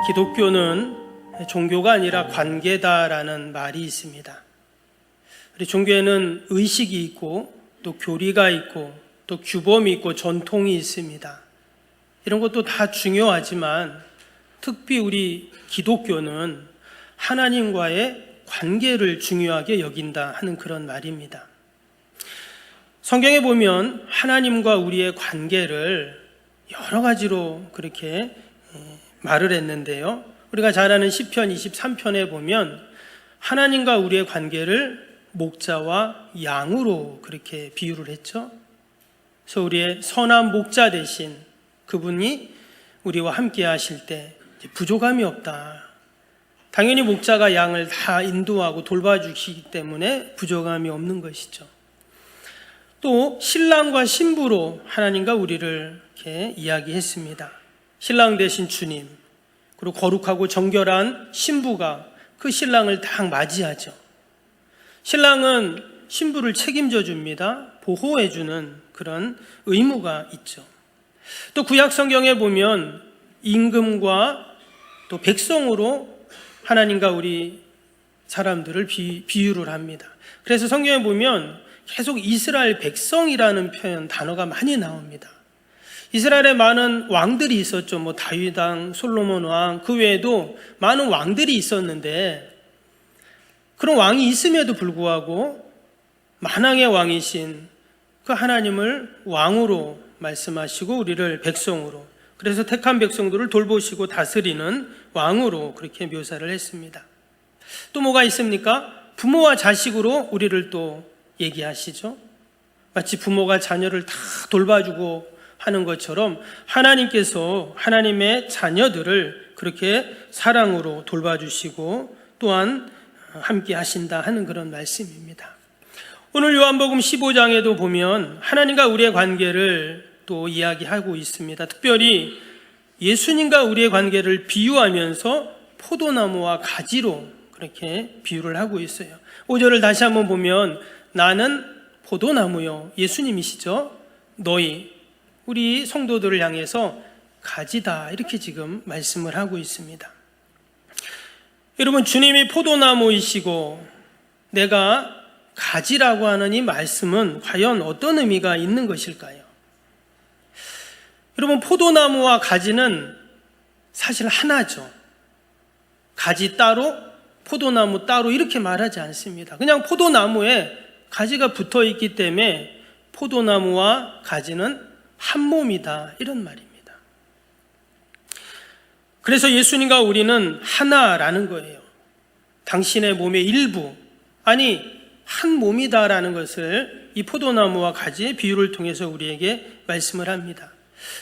기독교는 종교가 아니라 관계다라는 말이 있습니다. 우리 종교에는 의식이 있고 또 교리가 있고 또 규범이 있고 전통이 있습니다. 이런 것도 다 중요하지만 특히 우리 기독교는 하나님과의 관계를 중요하게 여긴다 하는 그런 말입니다. 성경에 보면 하나님과 우리의 관계를 여러 가지로 그렇게 말을 했는데요. 우리가 잘 아는 시편 23편에 보면 하나님과 우리의 관계를 목자와 양으로 그렇게 비유를 했죠. 그래서 우리의 선한 목자 대신 그분이 우리와 함께 하실 때 부족함이 없다. 당연히 목자가 양을 다 인도하고 돌봐주시기 때문에 부족함이 없는 것이죠. 또 신랑과 신부로 하나님과 우리를 이렇게 이야기했습니다. 신랑 대신 주님, 그리고 거룩하고 정결한 신부가 그 신랑을 딱 맞이하죠. 신랑은 신부를 책임져 줍니다. 보호해 주는 그런 의무가 있죠. 또 구약 성경에 보면 임금과 또 백성으로 하나님과 우리 사람들을 비유를 합니다. 그래서 성경에 보면 계속 이스라엘 백성이라는 표현, 단어가 많이 나옵니다. 이스라엘에 많은 왕들이 있었죠. 다윗 왕, 솔로몬 왕, 그 외에도 많은 왕들이 있었는데 그런 왕이 있음에도 불구하고 만왕의 왕이신 그 하나님을 왕으로 말씀하시고 우리를 백성으로, 그래서 택한 백성들을 돌보시고 다스리는 왕으로 그렇게 묘사를 했습니다. 또 뭐가 있습니까? 부모와 자식으로 우리를 또 얘기하시죠. 마치 부모가 자녀를 다 돌봐주고 하는 것처럼 하나님께서 하나님의 자녀들을 그렇게 사랑으로 돌봐주시고 또한 함께 하신다 하는 그런 말씀입니다. 오늘 요한복음 15장에도 보면 하나님과 우리의 관계를 또 이야기하고 있습니다. 특별히 예수님과 우리의 관계를 비유하면서 포도나무와 가지로 그렇게 비유를 하고 있어요. 5절을 다시 한번 보면 나는 포도나무요, 예수님이시죠. 너희, 우리 성도들을 향해서 가지다, 이렇게 지금 말씀을 하고 있습니다. 여러분, 주님이 포도나무이시고 내가 가지라고 하는 이 말씀은 과연 어떤 의미가 있는 것일까요? 여러분, 포도나무와 가지는 사실 하나죠. 가지 따로, 포도나무 따로 이렇게 말하지 않습니다. 그냥 포도나무에 가지가 붙어 있기 때문에 포도나무와 가지는 한 몸이다, 이런 말입니다. 그래서 예수님과 우리는 하나라는 거예요. 당신의 몸의 일부, 아니 한 몸이다라는 것을 이 포도나무와 가지의 비유를 통해서 우리에게 말씀을 합니다.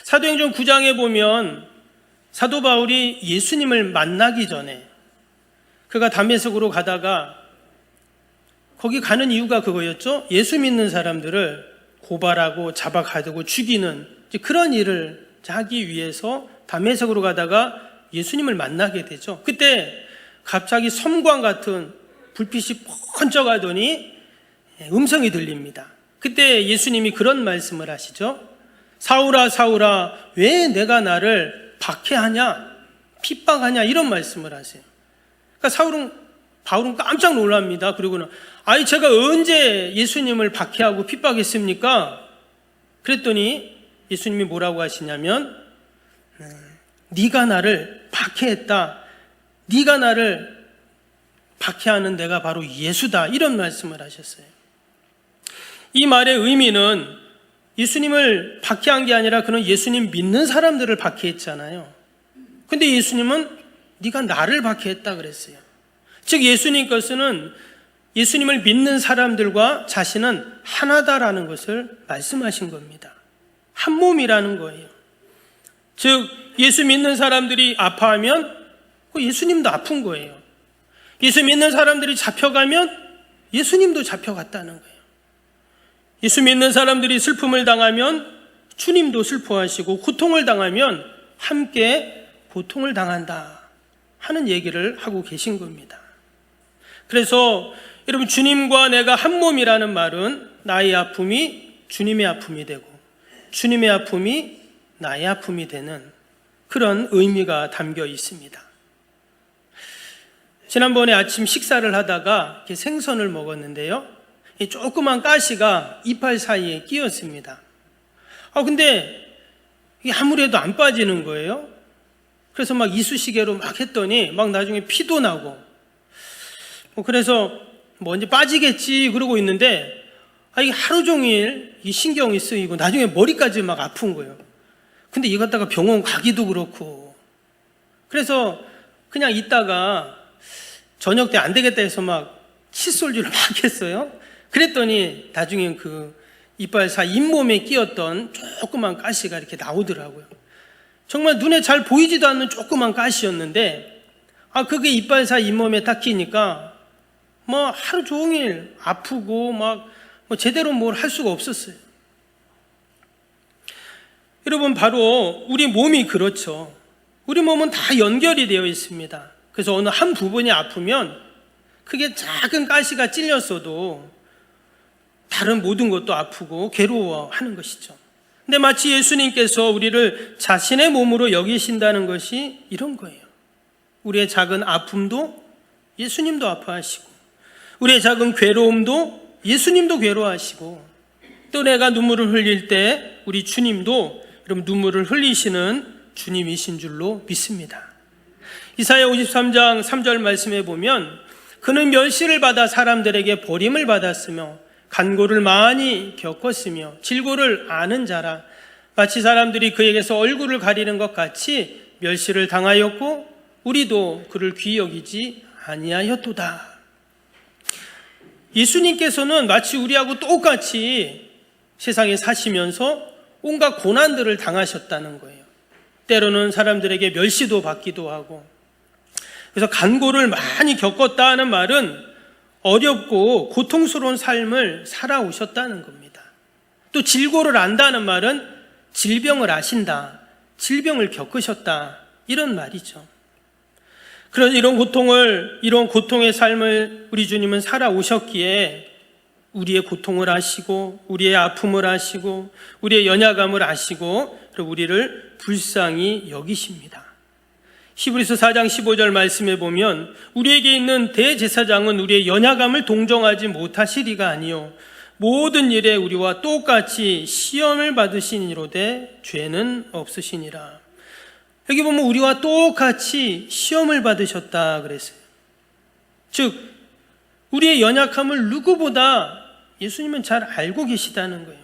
사도행전 9장에 보면 사도 바울이 예수님을 만나기 전에 그가 다메섹으로 가다가 거기 가는 이유가 그거였죠. 예수 믿는 사람들을 고발하고 잡아가두고 죽이는 그런 일을 하기 위해서 다메섹으로 가다가 예수님을 만나게 되죠. 그때 갑자기 섬광 같은 불빛이 번쩍하더니 음성이 들립니다. 그때 예수님이 그런 말씀을 하시죠. 사울아, 사울아, 왜 내가 나를 박해하냐, 핍박하냐, 이런 말씀을 하세요. 그러니까 바울은 깜짝 놀랍니다. 그리고는 제가 언제 예수님을 박해하고 핍박했습니까? 그랬더니 예수님이 뭐라고 하시냐면 네가 나를 박해했다, 네가 나를 박해하는 내가 바로 예수다, 이런 말씀을 하셨어요. 이 말의 의미는 예수님을 박해한 게 아니라 그는 예수님 믿는 사람들을 박해했잖아요. 근데 예수님은 네가 나를 박해했다 그랬어요. 즉 예수님께서는 예수님을 믿는 사람들과 자신은 하나다라는 것을 말씀하신 겁니다. 한 몸이라는 거예요. 즉 예수 믿는 사람들이 아파하면 예수님도 아픈 거예요. 예수 믿는 사람들이 잡혀가면 예수님도 잡혀갔다는 거예요. 예수 믿는 사람들이 슬픔을 당하면 주님도 슬퍼하시고 고통을 당하면 함께 고통을 당한다 하는 얘기를 하고 계신 겁니다. 그래서 여러분, 주님과 내가 한 몸이라는 말은 나의 아픔이 주님의 아픔이 되고 주님의 아픔이 나의 아픔이 되는 그런 의미가 담겨 있습니다. 지난번에 아침 식사를 하다가 이렇게 생선을 먹었는데요, 이 조그만 가시가 이빨 사이에 끼었습니다. 근데 이게 아무래도 안 빠지는 거예요. 그래서 막 이쑤시개로 막 했더니 막 나중에 피도 나고, 그래서 뭐 이제 빠지겠지 그러고 있는데, 이게 하루 종일 이 신경이 쓰이고 나중에 머리까지 막 아픈 거예요. 근데 이거 갖다가 병원 가기도 그렇고, 그래서 그냥 있다가 저녁 때 안 되겠다 해서 막 칫솔질을 막 했어요. 그랬더니 나중에 그 이빨 사이 잇몸에 끼었던 조그만 가시가 이렇게 나오더라고요. 정말 눈에 잘 보이지도 않는 조그만 가시였는데, 그게 이빨 사이 잇몸에 딱 끼니까 뭐 하루 종일 아프고 막 제대로 뭘 할 수가 없었어요. 여러분, 바로 우리 몸이 그렇죠. 우리 몸은 다 연결이 되어 있습니다. 그래서 어느 한 부분이 아프면 그게 작은 가시가 찔렸어도 다른 모든 것도 아프고 괴로워하는 것이죠. 근데 마치 예수님께서 우리를 자신의 몸으로 여기신다는 것이 이런 거예요. 우리의 작은 아픔도 예수님도 아파하시고, 우리의 작은 괴로움도 예수님도 괴로워하시고, 또 내가 눈물을 흘릴 때 우리 주님도 여러분 눈물을 흘리시는 주님이신 줄로 믿습니다. 이사야 53장 3절 말씀에 보면, 그는 멸시를 받아 사람들에게 버림을 받았으며 간고를 많이 겪었으며 질고를 아는 자라. 마치 사람들이 그에게서 얼굴을 가리는 것 같이 멸시를 당하였고 우리도 그를 귀히 여기지 아니하였도다. 예수님께서는 마치 우리하고 똑같이 세상에 사시면서 온갖 고난들을 당하셨다는 거예요. 때로는 사람들에게 멸시도 받기도 하고, 그래서 간고를 많이 겪었다 하는 말은 어렵고 고통스러운 삶을 살아오셨다는 겁니다. 또 질고를 안다는 말은 질병을 아신다, 질병을 겪으셨다, 이런 말이죠. 그런 이런 고통의 삶을 우리 주님은 살아오셨기에 우리의 고통을 아시고 우리의 아픔을 아시고 우리의 연약함을 아시고 우리를 불쌍히 여기십니다. 히브리서 4장 15절 말씀에 보면, 우리에게 있는 대제사장은 우리의 연약함을 동정하지 못하시리가 아니요 모든 일에 우리와 똑같이 시험을 받으시니로되 죄는 없으시니라. 여기 보면 우리와 똑같이 시험을 받으셨다 그랬어요. 즉 우리의 연약함을 누구보다 예수님은 잘 알고 계시다는 거예요.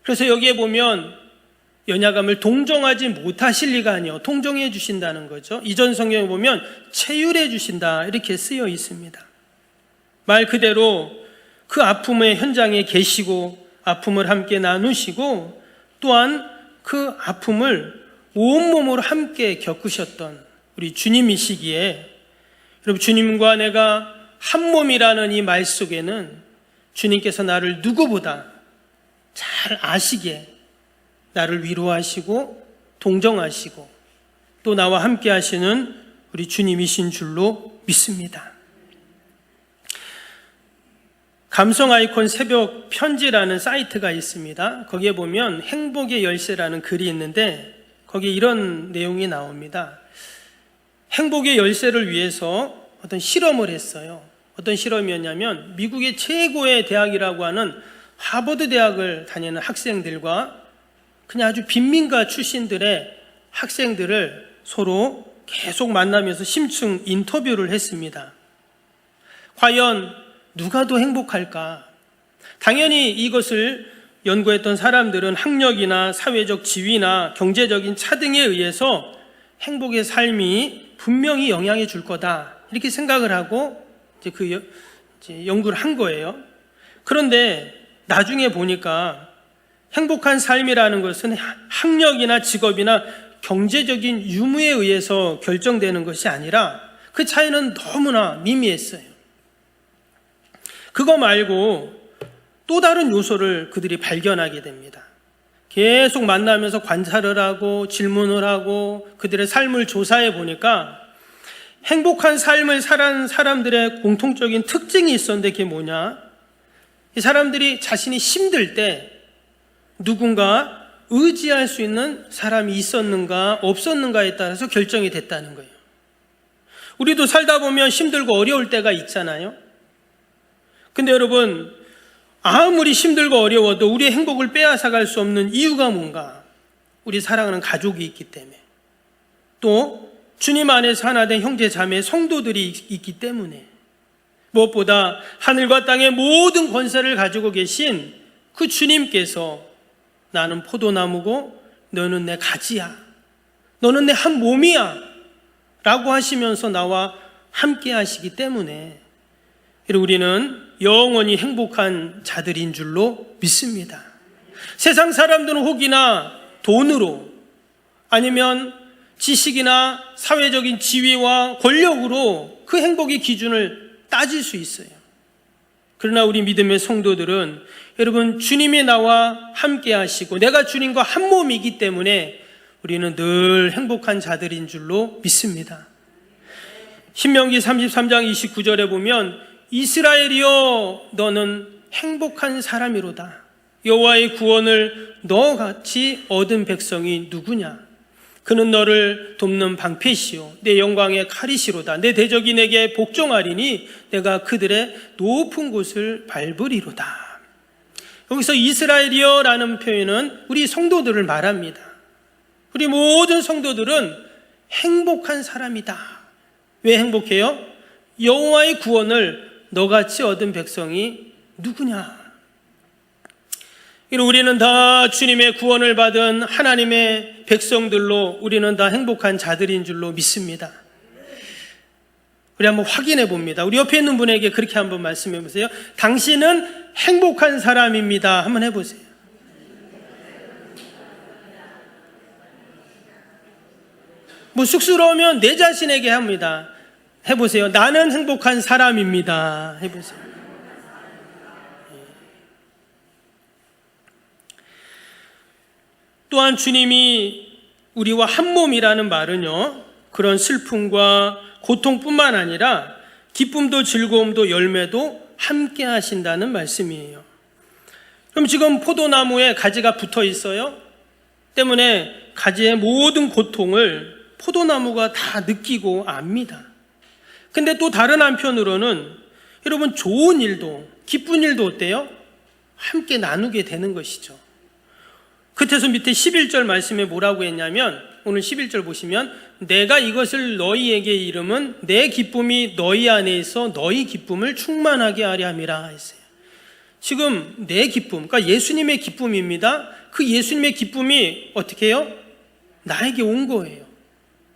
그래서 여기에 보면 연약함을 동정하지 못하실 리가 아니요 동정해 주신다는 거죠. 이전 성경에 보면 체휼해 주신다 이렇게 쓰여 있습니다. 말 그대로 그 아픔의 현장에 계시고 아픔을 함께 나누시고 또한 그 아픔을 온몸으로 함께 겪으셨던 우리 주님이시기에, 여러분 주님과 내가 한 몸이라는 이 말 속에는 주님께서 나를 누구보다 잘 아시기에 나를 위로하시고 동정하시고 또 나와 함께 하시는 우리 주님이신 줄로 믿습니다. 감성 아이콘 새벽 편지라는 사이트가 있습니다. 거기에 보면 행복의 열쇠라는 글이 있는데 거기에 이런 내용이 나옵니다. 행복의 열쇠를 위해서 어떤 실험을 했어요. 어떤 실험이었냐면 미국의 최고의 대학이라고 하는 하버드 대학을 다니는 학생들과 그냥 아주 빈민가 출신들의 학생들을 서로 계속 만나면서 심층 인터뷰를 했습니다. 과연 누가 더 행복할까? 당연히 이것을 연구했던 사람들은 학력이나 사회적 지위나 경제적인 차등에 의해서 행복의 삶이 분명히 영향을 줄 거다 이렇게 생각을 하고 이제 연구를 한 거예요. 그런데 나중에 보니까 행복한 삶이라는 것은 학력이나 직업이나 경제적인 유무에 의해서 결정되는 것이 아니라 그 차이는 너무나 미미했어요. 그거 말고 또 다른 요소를 그들이 발견하게 됩니다. 계속 만나면서 관찰을 하고 질문을 하고 그들의 삶을 조사해 보니까 행복한 삶을 살아가는 사람들의 공통적인 특징이 있었는데 그게 뭐냐? 이 사람들이 자신이 힘들 때 누군가 의지할 수 있는 사람이 있었는가 없었는가에 따라서 결정이 됐다는 거예요. 우리도 살다 보면 힘들고 어려울 때가 있잖아요. 근데 여러분, 아무리 힘들고 어려워도 우리의 행복을 빼앗아갈 수 없는 이유가 뭔가? 우리 사랑하는 가족이 있기 때문에, 또 주님 안에서 하나 된 형제 자매 성도들이 있기 때문에, 무엇보다 하늘과 땅의 모든 권세를 가지고 계신 그 주님께서 나는 포도나무고 너는 내 가지야, 너는 내 한 몸이야 라고 하시면서 나와 함께 하시기 때문에 우리는 영원히 행복한 자들인 줄로 믿습니다. 세상 사람들은 혹이나 돈으로, 아니면 지식이나 사회적인 지위와 권력으로 그 행복의 기준을 따질 수 있어요. 그러나 우리 믿음의 성도들은 여러분, 주님이 나와 함께 하시고 내가 주님과 한 몸이기 때문에 우리는 늘 행복한 자들인 줄로 믿습니다. 신명기 33장 29절에 보면 이스라엘이여 너는 행복한 사람이로다. 여호와의 구원을 너같이 얻은 백성이 누구냐? 그는 너를 돕는 방패시요 내 영광의 칼이시로다. 내 대적이 내게 복종하리니 내가 그들의 높은 곳을 밟으리로다. 여기서 이스라엘이여 라는 표현은 우리 성도들을 말합니다. 우리 모든 성도들은 행복한 사람이다. 왜 행복해요? 여호와의 구원을 너같이 얻은 백성이 누구냐? 우리는 다 주님의 구원을 받은 하나님의 백성들로 우리는 다 행복한 자들인 줄로 믿습니다. 우리 한번 확인해 봅니다. 우리 옆에 있는 분에게 그렇게 한번 말씀해 보세요. 당신은 행복한 사람입니다. 한번 해보세요. 뭐 쑥스러우면 내 자신에게 합니다. 해보세요. 나는 행복한 사람입니다. 해보세요. 또한 주님이 우리와 한 몸이라는 말은요, 그런 슬픔과 고통뿐만 아니라 기쁨도 즐거움도 열매도 함께 하신다는 말씀이에요. 그럼 지금 포도나무에 가지가 붙어 있어요. 때문에 가지의 모든 고통을 포도나무가 다 느끼고 압니다. 근데 또 다른 한편으로는 여러분, 좋은 일도 기쁜 일도 어때요? 함께 나누게 되는 것이죠. 끝에서 밑에 11절 말씀에 뭐라고 했냐면, 오늘 11절 보시면 내가 이것을 너희에게 이름은 내 기쁨이 너희 안에 있어 너희 기쁨을 충만하게 하려 함이라 했어요. 지금 내 기쁨, 그러니까 예수님의 기쁨입니다. 그 예수님의 기쁨이 어떻게 해요? 나에게 온 거예요.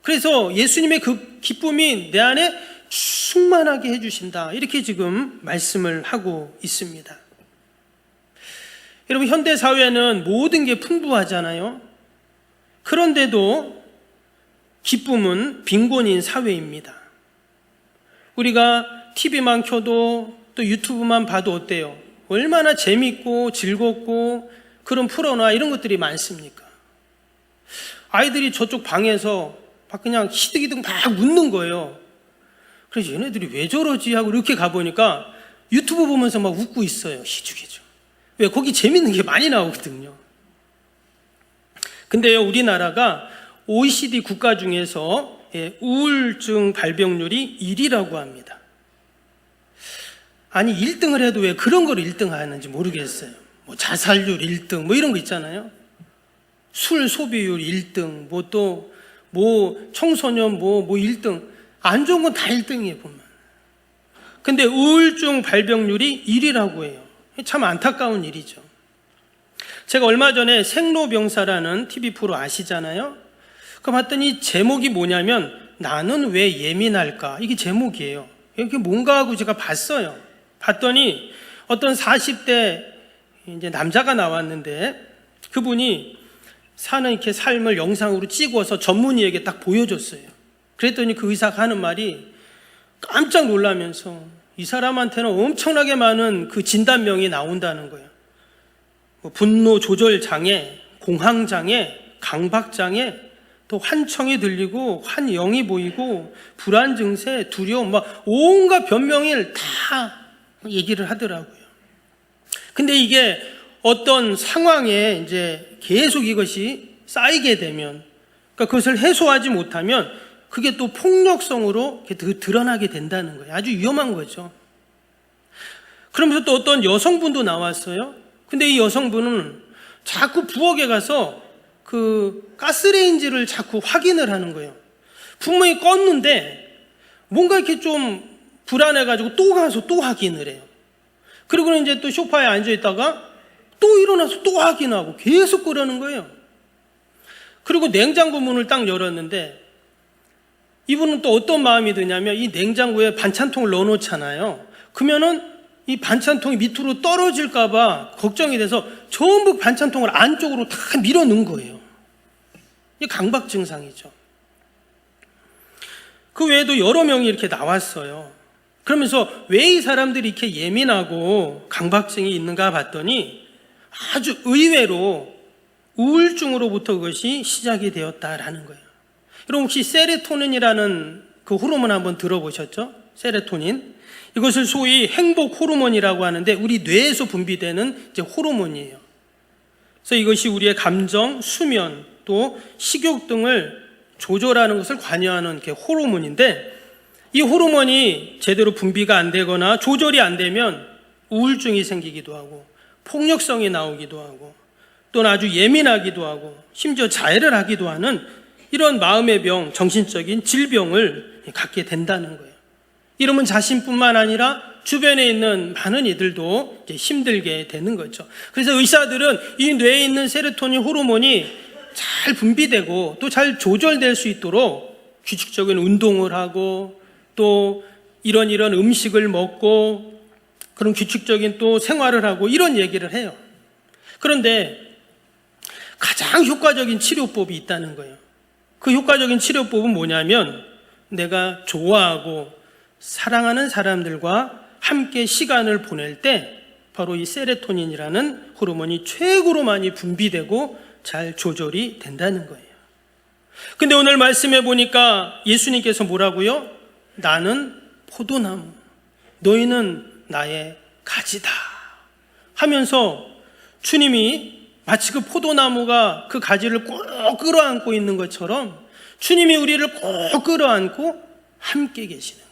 그래서 예수님의 그 기쁨이 내 안에 충만하게 해주신다, 이렇게 지금 말씀을 하고 있습니다. 여러분, 현대사회는 모든 게 풍부하잖아요. 그런데도 기쁨은 빈곤인 사회입니다. 우리가 TV만 켜도 또 유튜브만 봐도 어때요? 얼마나 재밌고 즐겁고 그런 프로나 이런 것들이 많습니까? 아이들이 저쪽 방에서 막 그냥 히득히득 막 웃는 거예요. 그래서 얘네들이 왜 저러지 하고 이렇게 가보니까 유튜브 보면서 막 웃고 있어요. 희죽희죽. 왜? 거기 재밌는 게 많이 나오거든요. 근데요, 우리나라가 OECD 국가 중에서 우울증 발병률이 1위라고 합니다. 아니, 1등을 해도 왜 그런 걸 1등 하는지 모르겠어요. 뭐 자살률 1등 뭐 이런 거 있잖아요. 술 소비율 1등, 청소년 1등. 안 좋은 건 다 1등이에요, 보면. 근데 우울증 발병률이 1위라고 해요. 참 안타까운 일이죠. 제가 얼마 전에 생로병사라는 TV 프로 아시잖아요. 그거 봤더니 제목이 뭐냐면 나는 왜 예민할까? 이게 제목이에요. 이게 뭔가 하고 제가 봤어요. 봤더니 어떤 40대 이제 남자가 나왔는데 그분이 사는 이렇게 삶을 영상으로 찍어서 전문의에게 딱 보여줬어요. 그랬더니 그 의사가 하는 말이 깜짝 놀라면서 이 사람한테는 엄청나게 많은 그 진단명이 나온다는 거예요. 분노 조절 장애, 공황 장애, 강박 장애, 또 환청이 들리고 환영이 보이고 불안 증세, 두려움, 막 온갖 변명을 다 얘기를 하더라고요. 근데 이게 어떤 상황에 이제 계속 이것이 쌓이게 되면, 그러니까 그것을 해소하지 못하면 그게 또 폭력성으로 드러나게 된다는 거예요. 아주 위험한 거죠. 그러면서 또 어떤 여성분도 나왔어요. 근데 이 여성분은 자꾸 부엌에 가서 그 가스레인지를 자꾸 확인을 하는 거예요. 분명히 껐는데 뭔가 이렇게 좀 불안해가지고 또 가서 또 확인을 해요. 그리고 이제 또 소파에 앉아있다가 또 일어나서 또 확인하고 계속 그러는 거예요. 그리고 냉장고 문을 딱 열었는데 이분은 또 어떤 마음이 드냐면 이 냉장고에 반찬통을 넣어놓잖아요. 그러면은 이 반찬통이 밑으로 떨어질까봐 걱정이 돼서 전부 반찬통을 안쪽으로 다 밀어 넣은 거예요. 이게 강박 증상이죠. 그 외에도 여러 명이 이렇게 나왔어요. 그러면서 왜 이 사람들이 이렇게 예민하고 강박증이 있는가 봤더니 아주 의외로 우울증으로부터 그것이 시작이 되었다라는 거예요. 여러분 혹시 세로토닌이라는 그 호르몬 한번 들어보셨죠? 세로토닌. 이것을 소위 행복 호르몬이라고 하는데 우리 뇌에서 분비되는 이제 호르몬이에요. 그래서 이것이 우리의 감정, 수면, 또 식욕 등을 조절하는 것을 관여하는 게 호르몬인데 이 호르몬이 제대로 분비가 안 되거나 조절이 안 되면 우울증이 생기기도 하고 폭력성이 나오기도 하고 또는 아주 예민하기도 하고 심지어 자해를 하기도 하는 이런 마음의 병, 정신적인 질병을 갖게 된다는 거예요. 이러면 자신뿐만 아니라 주변에 있는 많은 이들도 이제 힘들게 되는 거죠. 그래서 의사들은 이 뇌에 있는 세로토닌 호르몬이 잘 분비되고 또 잘 조절될 수 있도록 규칙적인 운동을 하고 또 이런 음식을 먹고 그런 규칙적인 또 생활을 하고 이런 얘기를 해요. 그런데 가장 효과적인 치료법이 있다는 거예요. 그 효과적인 치료법은 뭐냐면 내가 좋아하고 사랑하는 사람들과 함께 시간을 보낼 때 바로 이 세로토닌이라는 호르몬이 최고로 많이 분비되고 잘 조절이 된다는 거예요. 근데 오늘 말씀해 보니까 예수님께서 뭐라고요? 나는 포도나무, 너희는 나의 가지다 하면서 주님이 마치 그 포도나무가 그 가지를 꼭 끌어안고 있는 것처럼 주님이 우리를 꼭 끌어안고 함께 계시는 거예요.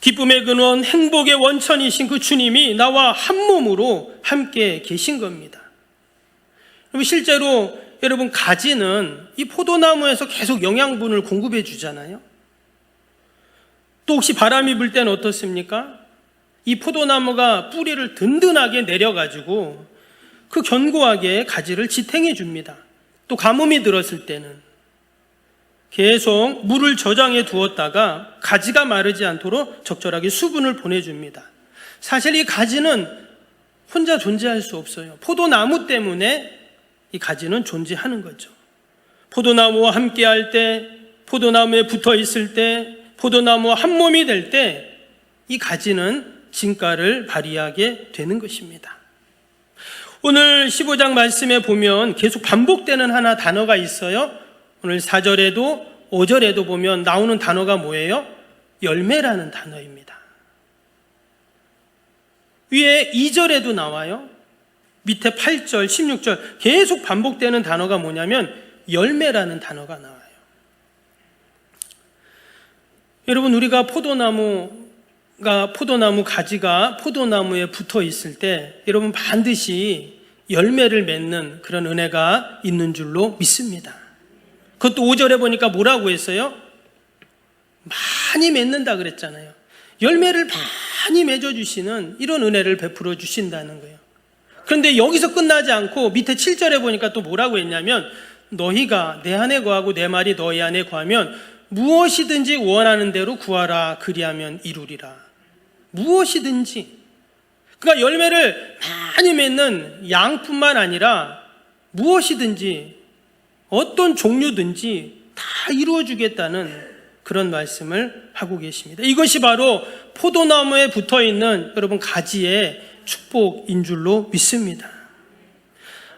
기쁨의 근원, 행복의 원천이신 그 주님이 나와 한 몸으로 함께 계신 겁니다. 실제로 여러분 가지는 이 포도나무에서 계속 영양분을 공급해 주잖아요. 또 혹시 바람이 불 때는 어떻습니까? 이 포도나무가 뿌리를 든든하게 내려가지고 그 견고하게 가지를 지탱해 줍니다. 또 가뭄이 들었을 때는 계속 물을 저장해 두었다가 가지가 마르지 않도록 적절하게 수분을 보내줍니다. 사실 이 가지는 혼자 존재할 수 없어요. 포도나무 때문에 이 가지는 존재하는 거죠. 포도나무와 함께 할 때, 포도나무에 붙어 있을 때, 포도나무와 한 몸이 될 때 이 가지는 진가를 발휘하게 되는 것입니다. 오늘 15장 말씀에 보면 계속 반복되는 하나 단어가 있어요. 오늘 4절에도 5절에도 보면 나오는 단어가 뭐예요? 열매라는 단어입니다. 위에 2절에도 나와요. 밑에 8절, 16절 계속 반복되는 단어가 뭐냐면 열매라는 단어가 나와요. 여러분 우리가 포도나무 가지가 포도나무에 붙어 있을 때 여러분 반드시 열매를 맺는 그런 은혜가 있는 줄로 믿습니다. 그것도 5절에 보니까 뭐라고 했어요? 많이 맺는다 그랬잖아요. 열매를 많이 맺어주시는 이런 은혜를 베풀어 주신다는 거예요. 그런데 여기서 끝나지 않고 밑에 7절에 보니까 또 뭐라고 했냐면 너희가 내 안에 거하고 내 말이 너희 안에 거하면 무엇이든지 원하는 대로 구하라 그리하면 이루리라. 무엇이든지. 그러니까 열매를 많이 맺는 양뿐만 아니라 무엇이든지 어떤 종류든지 다 이루어주겠다는 그런 말씀을 하고 계십니다. 이것이 바로 포도나무에 붙어있는 여러분 가지의 축복인 줄로 믿습니다.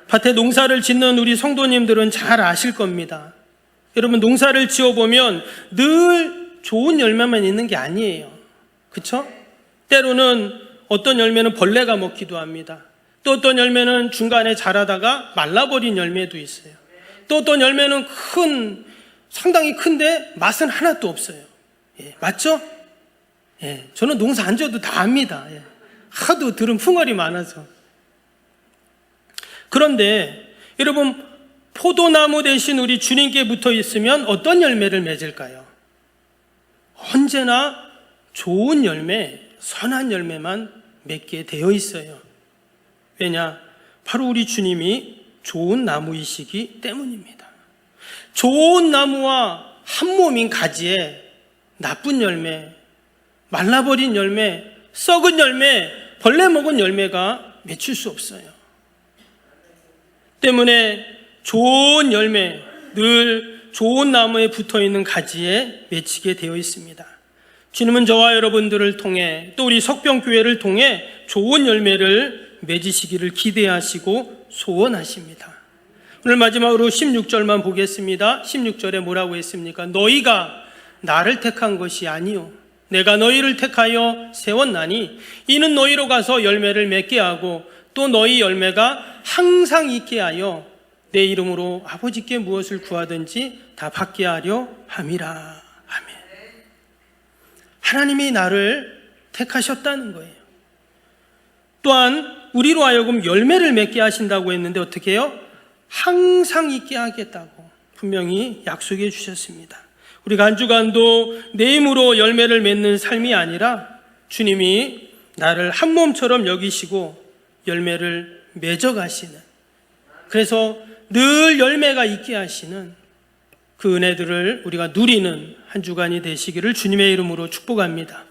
밭에 농사를 짓는 우리 성도님들은 잘 아실 겁니다. 여러분 농사를 지어보면 늘 좋은 열매만 있는 게 아니에요. 그렇죠? 때로는 어떤 열매는 벌레가 먹기도 합니다. 또 어떤 열매는 중간에 자라다가 말라버린 열매도 있어요. 또 어떤 열매는 큰 상당히 큰데 맛은 하나도 없어요. 예, 맞죠? 예, 저는 농사 안 져도 다 압니다. 예, 하도 들은 풍월이 많아서. 그런데 여러분, 포도나무 대신 우리 주님께 붙어 있으면 어떤 열매를 맺을까요? 언제나 좋은 열매, 선한 열매만 맺게 되어 있어요. 왜냐? 바로 우리 주님이 좋은 나무이시기 때문입니다. 좋은 나무와 한 몸인 가지에 나쁜 열매, 말라버린 열매, 썩은 열매, 벌레 먹은 열매가 맺힐 수 없어요. 때문에 좋은 열매, 늘 좋은 나무에 붙어있는 가지에 맺히게 되어 있습니다. 주님은 저와 여러분들을 통해 또 우리 석병교회를 통해 좋은 열매를 맺으시기를 기대하시고 소원하십니다. 오늘 마지막으로 16절만 보겠습니다. 16절에 뭐라고 했습니까? 너희가 나를 택한 것이 아니요 내가 너희를 택하여 세웠나니 이는 너희로 가서 열매를 맺게 하고 또 너희 열매가 항상 있게 하여 내 이름으로 아버지께 무엇을 구하든지 다 받게 하려 함이라. 아멘. 하나님이 나를 택하셨다는 거예요. 또한 우리로 하여금 열매를 맺게 하신다고 했는데 어떻게 해요? 항상 있게 하겠다고 분명히 약속해 주셨습니다. 우리가 한 주간도 내 힘으로 열매를 맺는 삶이 아니라 주님이 나를 한 몸처럼 여기시고 열매를 맺어가시는, 그래서 늘 열매가 있게 하시는 그 은혜들을 우리가 누리는 한 주간이 되시기를 주님의 이름으로 축복합니다.